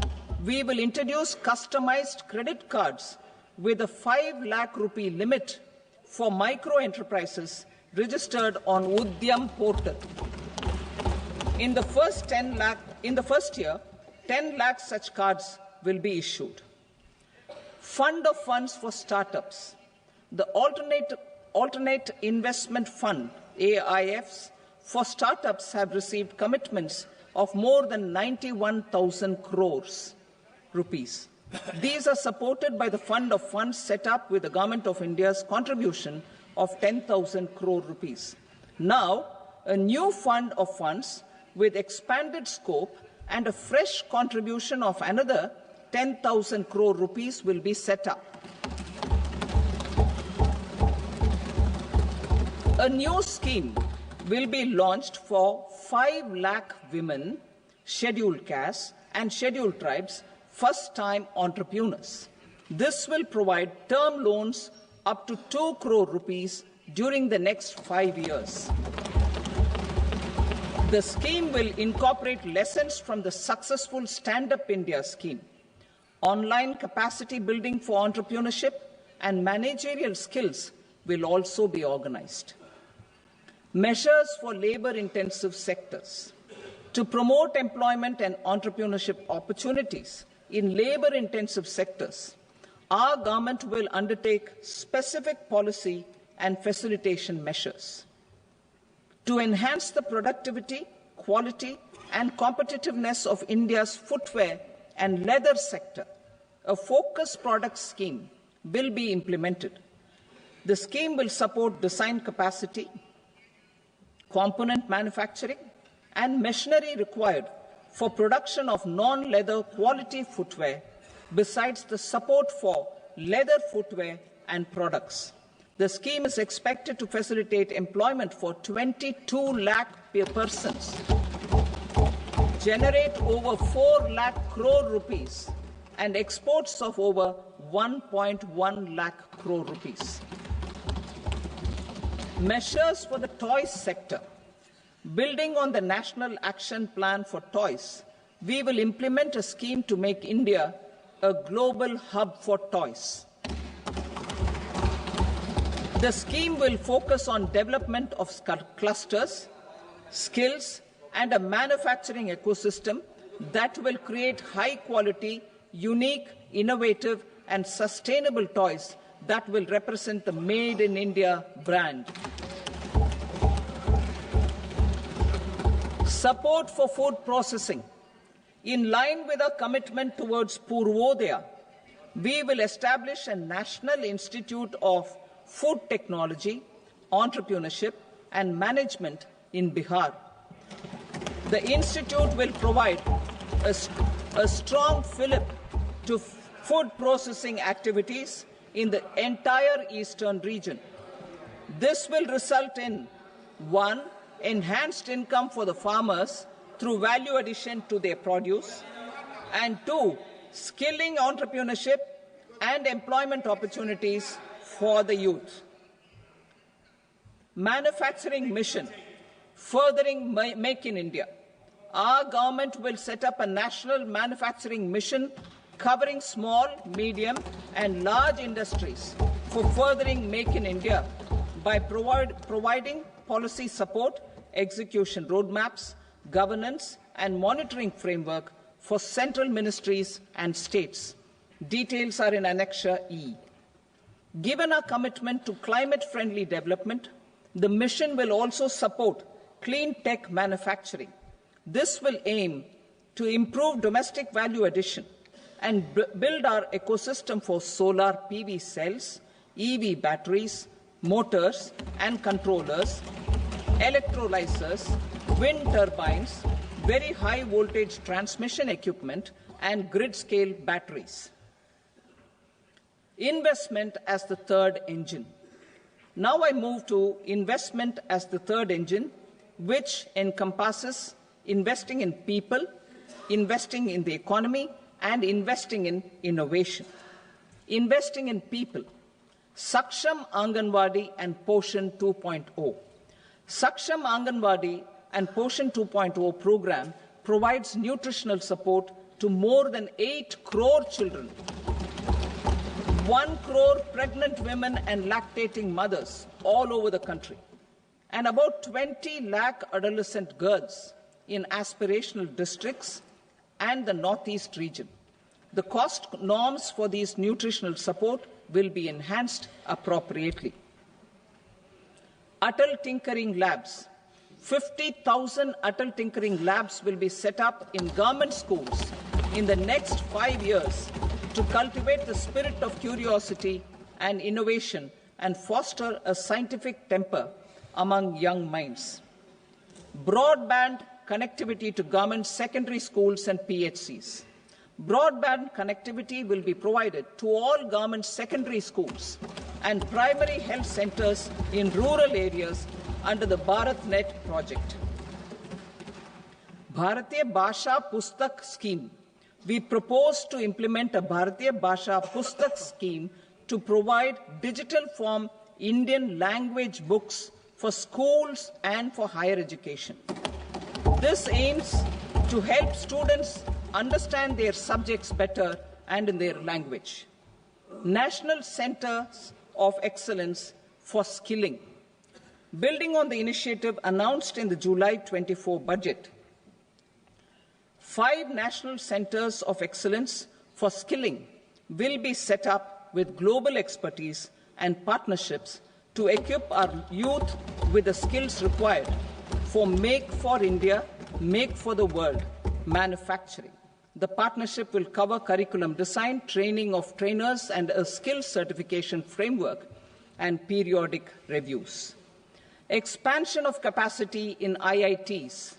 we will introduce customized credit cards with a 5 lakh rupee limit for micro enterprises registered on Udyam portal. In the first year, 10 lakh such cards will be issued. Fund of funds for startups. The alternate investment fund, AIFs, for startups have received commitments of more than 91,000 crores rupees. These are supported by the fund of funds set up with the Government of India's contribution of 10,000 crore rupees. Now, a new fund of funds with expanded scope and a fresh contribution of another 10,000 crore rupees will be set up. A new scheme will be launched for 5 lakh women, scheduled castes and scheduled tribes, first-time entrepreneurs. This will provide term loans up to 2 crore rupees during the next 5 years. The scheme will incorporate lessons from the successful Stand Up India scheme. Online capacity building for entrepreneurship and managerial skills will also be organized. Measures for labor-intensive sectors. To promote employment and entrepreneurship opportunities in labor-intensive sectors, our government will undertake specific policy and facilitation measures. To enhance the productivity, quality, and competitiveness of India's footwear and leather sector, a focused product scheme will be implemented. The scheme will support design capacity, component manufacturing, and machinery required for production of non-leather quality footwear, besides the support for leather footwear and products. The scheme is expected to facilitate employment for 22 lakh persons, generate over 4 lakh crore rupees, and exports of over 1.1 lakh crore rupees. Measures for the toys sector. Building on the National Action Plan for Toys, we will implement a scheme to make India a global hub for toys. The scheme will focus on development of clusters, skills, and a manufacturing ecosystem that will create high-quality, unique, innovative, and sustainable toys that will represent the Made in India brand. Support for food processing. In line with our commitment towards Purvodaya, we will establish a National Institute of Food Technology, Entrepreneurship and Management in Bihar. The institute will provide a strong fillip to food processing activities in the entire eastern region. This will result in 1. Enhanced income for the farmers through value addition to their produce, and 2. Skilling entrepreneurship and employment opportunities for the youth. Manufacturing mission, furthering Make in India. Our government will set up a national manufacturing mission covering small, medium, and large industries for furthering Make in India by providing policy support, execution roadmaps, governance, and monitoring framework for central ministries and states. Details are in Annexure E. Given our commitment to climate-friendly development, the mission will also support clean tech manufacturing. This will aim to improve domestic value addition and build our ecosystem for solar PV cells, EV batteries, motors and controllers, electrolyzers, wind turbines, very high voltage transmission equipment and grid-scale batteries. Investment as the third engine. Now I move to investment as the third engine, which encompasses investing in people, investing in the economy, and investing in innovation. Investing in people. Saksham Anganwadi and Poshan 2.0. Saksham Anganwadi and Poshan 2.0 program provides nutritional support to more than 8 crore children, 1 crore pregnant women and lactating mothers all over the country, and about 20 lakh adolescent girls in aspirational districts and the Northeast region. The cost norms for these nutritional support will be enhanced appropriately. Atal Tinkering Labs. 50,000 Atal Tinkering Labs will be set up in government schools in the next 5 years to cultivate the spirit of curiosity and innovation and foster a scientific temper among young minds. Broadband connectivity to government secondary schools and PHCs. Broadband connectivity will be provided to all government secondary schools and primary health centers in rural areas under the BharatNet project. Bharatiya Bhasha Pustak Scheme. We propose to implement a Bharatiya Bhasha Pustak scheme to provide digital form Indian language books for schools and for higher education. This aims to help students understand their subjects better and in their language. National Centers of Excellence for Skilling. Building on the initiative announced in the July 24 budget, 5 national centers of excellence for skilling will be set up with global expertise and partnerships to equip our youth with the skills required for Make for India, Make for the World manufacturing. The partnership will cover curriculum design, training of trainers, and a skills certification framework and periodic reviews. Expansion of capacity in IITs.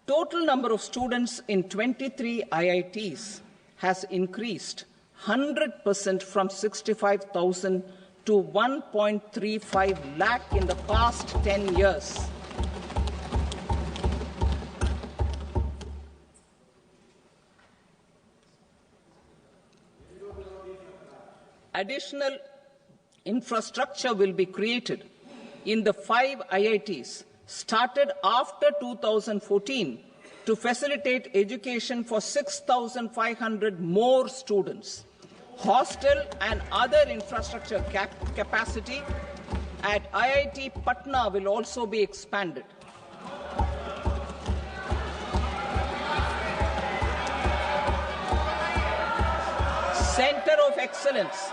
Total number of students in 23 IITs has increased 100% from 65,000 to 1.35 lakh in the past 10 years. Additional infrastructure will be created in the 5 IITs started after 2014 to facilitate education for 6,500 more students. Hostel and other infrastructure capacity at IIT Patna will also be expanded. Center of Excellence.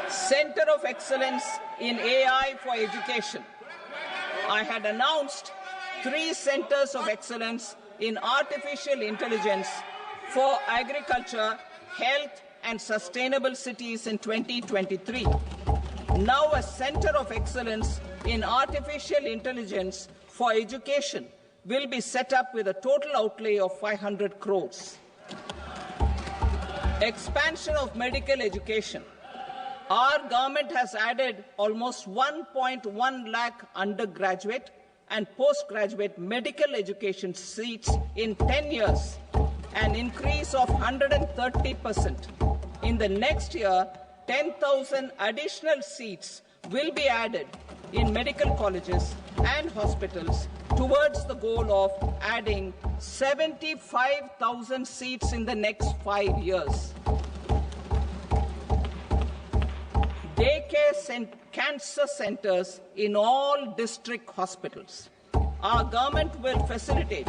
Center of Excellence in AI for Education. I had announced 3 centers of excellence in artificial intelligence for agriculture, health, and sustainable cities in 2023. Now a center of excellence in artificial intelligence for education will be set up with a total outlay of 500 crores. Expansion of medical education. Our government has added almost 1.1 lakh undergraduate and postgraduate medical education seats in 10 years, an increase of 130%. In the next year, 10,000 additional seats will be added in medical colleges and hospitals towards the goal of adding 75,000 seats in the next 5 years. Daycare cancer centers in all district hospitals. Our government will facilitate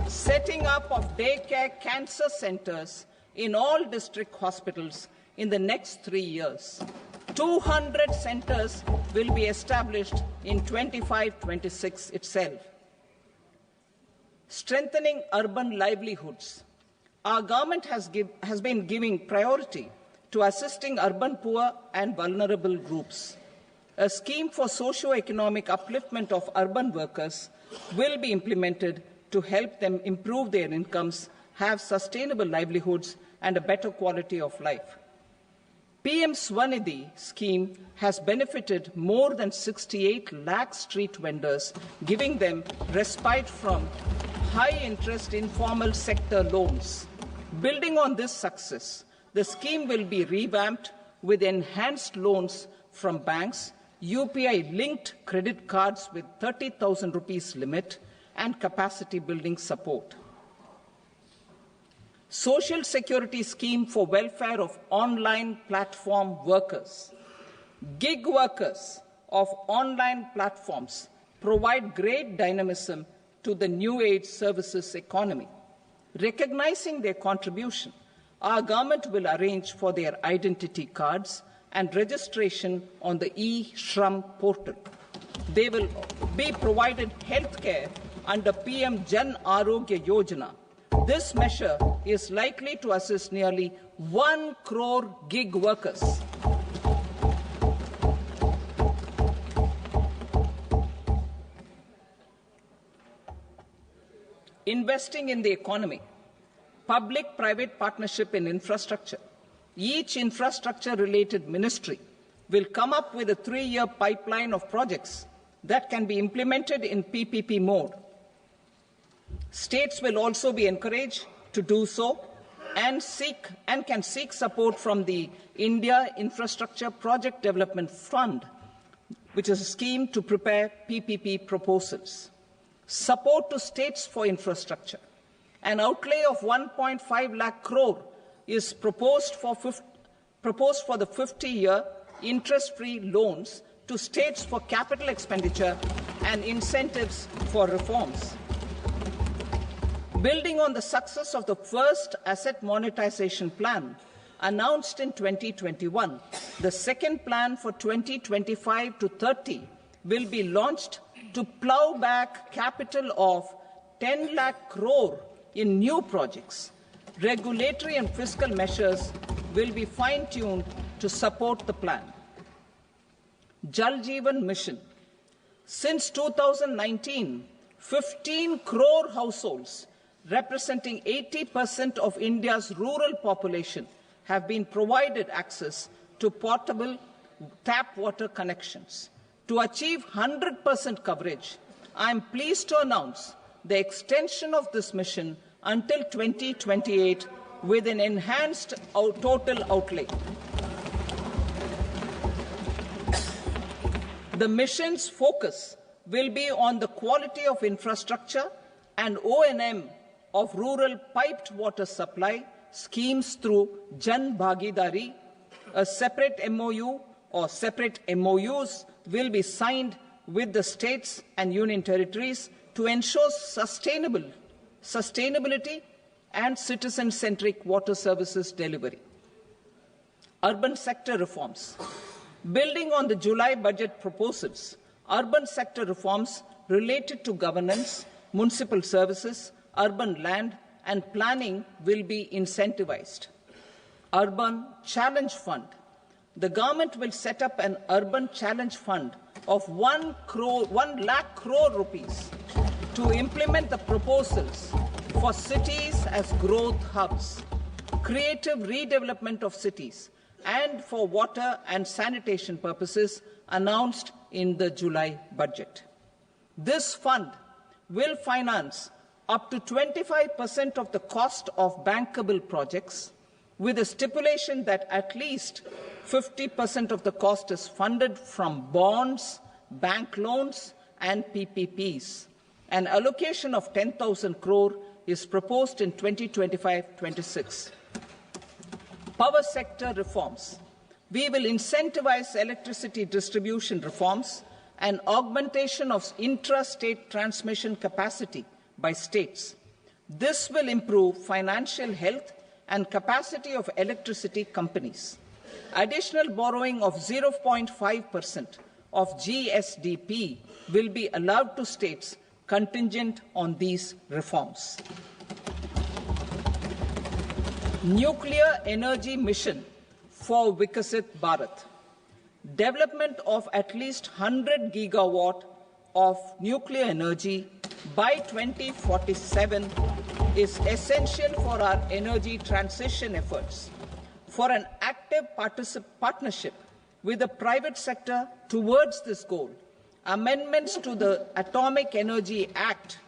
setting up of daycare cancer centers in all district hospitals, in the next 3 years. 200 centers will be established in 25-26 itself. Strengthening urban livelihoods. Our government has been giving priority to assisting urban poor and vulnerable groups. A scheme for socio-economic upliftment of urban workers will be implemented to help them improve their incomes, have sustainable livelihoods, and a better quality of life. PM Swanidhi scheme has benefited more than 68 lakh street vendors, giving them respite from high-interest informal sector loans. Building on this success, the scheme will be revamped with enhanced loans from banks, UPI-linked credit cards with 30,000 rupees limit, and capacity building support. Social Security Scheme for welfare of online platform workers. Gig workers of online platforms provide great dynamism to the new age services economy. Recognizing their contribution, our government will arrange for their identity cards and registration on the e-Shram portal. They will be provided health care under PM Jan Arogya Yojana. This measure is likely to assist nearly 1 crore gig workers. Investing in the economy. Public-private partnership in infrastructure. Each infrastructure-related ministry will come up with a 3-year pipeline of projects that can be implemented in PPP mode. States will also be encouraged to do so and can seek support from the India Infrastructure Project Development Fund, which is a scheme to prepare PPP proposals. Support to states for infrastructure. An outlay of 1.5 lakh crore is proposed for the 50-year interest-free loans to states for capital expenditure and incentives for reforms. Building on the success of the first asset monetization plan announced in 2021, the second plan for 2025 to 30 will be launched to plough back capital of 10 lakh crore in new projects. Regulatory and fiscal measures will be fine-tuned to support the plan. Jal Jeevan Mission. Since 2019, 15 crore households, representing 80% of India's rural population, have been provided access to portable tap water connections. To achieve 100% coverage, I am pleased to announce the extension of this mission until 2028 with an enhanced total outlay. The mission's focus will be on the quality of infrastructure and O&M of rural piped water supply schemes through Jan Bhagidari. A separate MOU or separate MOUs will be signed with the states and union territories to ensure sustainability and citizen-centric water services delivery. Urban sector reforms. Building on the July budget proposals, urban sector reforms related to governance, municipal services, urban land and planning will be incentivized. Urban Challenge Fund. The government will set up an urban challenge fund of 1 lakh crore rupees to implement the proposals for cities as growth hubs, creative redevelopment of cities, and for water and sanitation purposes announced in the July budget. This fund will finance up to 25% of the cost of bankable projects, with a stipulation that at least 50% of the cost is funded from bonds, bank loans, and PPPs. An allocation of 10,000 crore is proposed in 2025-26. Power sector reforms. We will incentivize electricity distribution reforms and augmentation of intra-state transmission capacity by states. This will improve financial health and capacity of electricity companies. Additional borrowing of 0.5% of GSDP will be allowed to states contingent on these reforms. Nuclear energy mission for Vikasit Bharat. Development of at least 100 gigawatt of nuclear energy by 2047 is essential for our energy transition efforts. For an active partnership with the private sector towards this goal, amendments to the Atomic Energy Act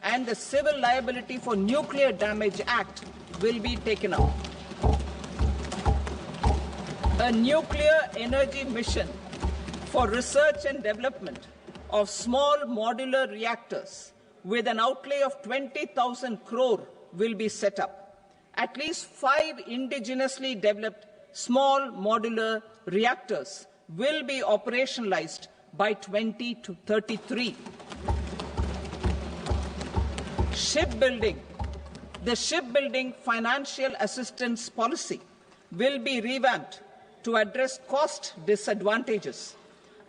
and the Civil Liability for Nuclear Damage Act will be taken up. A nuclear energy mission for research and development of small modular reactors with an outlay of 20,000 crore will be set up. At least 5 indigenously developed small modular reactors will be operationalized by 2033. Shipbuilding. The shipbuilding financial assistance policy will be revamped to address cost disadvantages.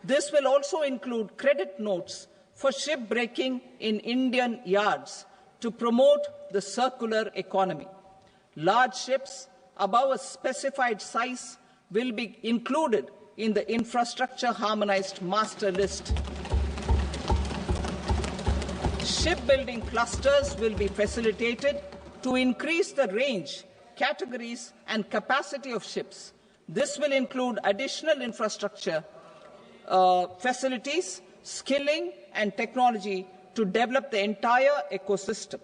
This will also include credit notes for shipbreaking in Indian yards to promote the circular economy. Large ships above a specified size will be included in the infrastructure harmonized master list. Shipbuilding clusters will be facilitated to increase the range, categories, and capacity of ships. This will include additional infrastructure, facilities, skilling, and technology to develop the entire ecosystem.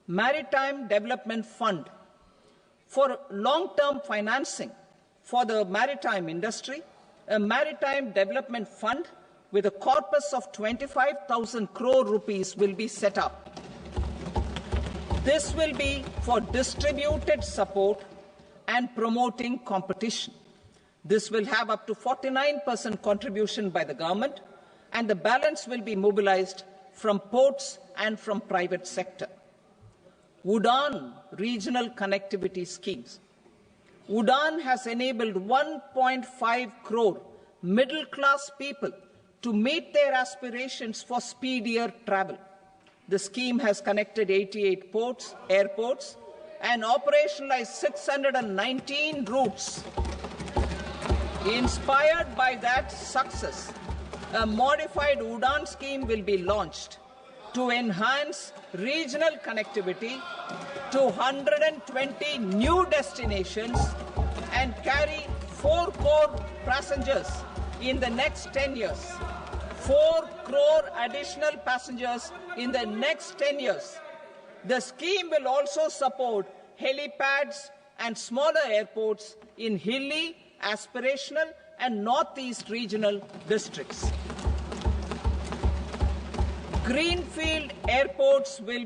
Maritime Development Fund. For long-term financing for the maritime industry, a Maritime Development Fund with a corpus of 25,000 crore rupees will be set up. This will be for distributed support and promoting competition. This will have up to 49% contribution by the government, and the balance will be mobilized from ports and from private sector. UDAN regional connectivity schemes. UDAN has enabled 1.5 crore middle-class people to meet their aspirations for speedier travel. The scheme has connected 88 airports, and operationalized 619 routes. Inspired by that success, a modified UDAN scheme will be launched to enhance regional connectivity to 120 new destinations and carry 4 crore passengers in the next 10 years. 4 crore additional passengers in the next 10 years. The scheme will also support helipads and smaller airports in hilly, aspirational, and northeast regional districts. Greenfield airports will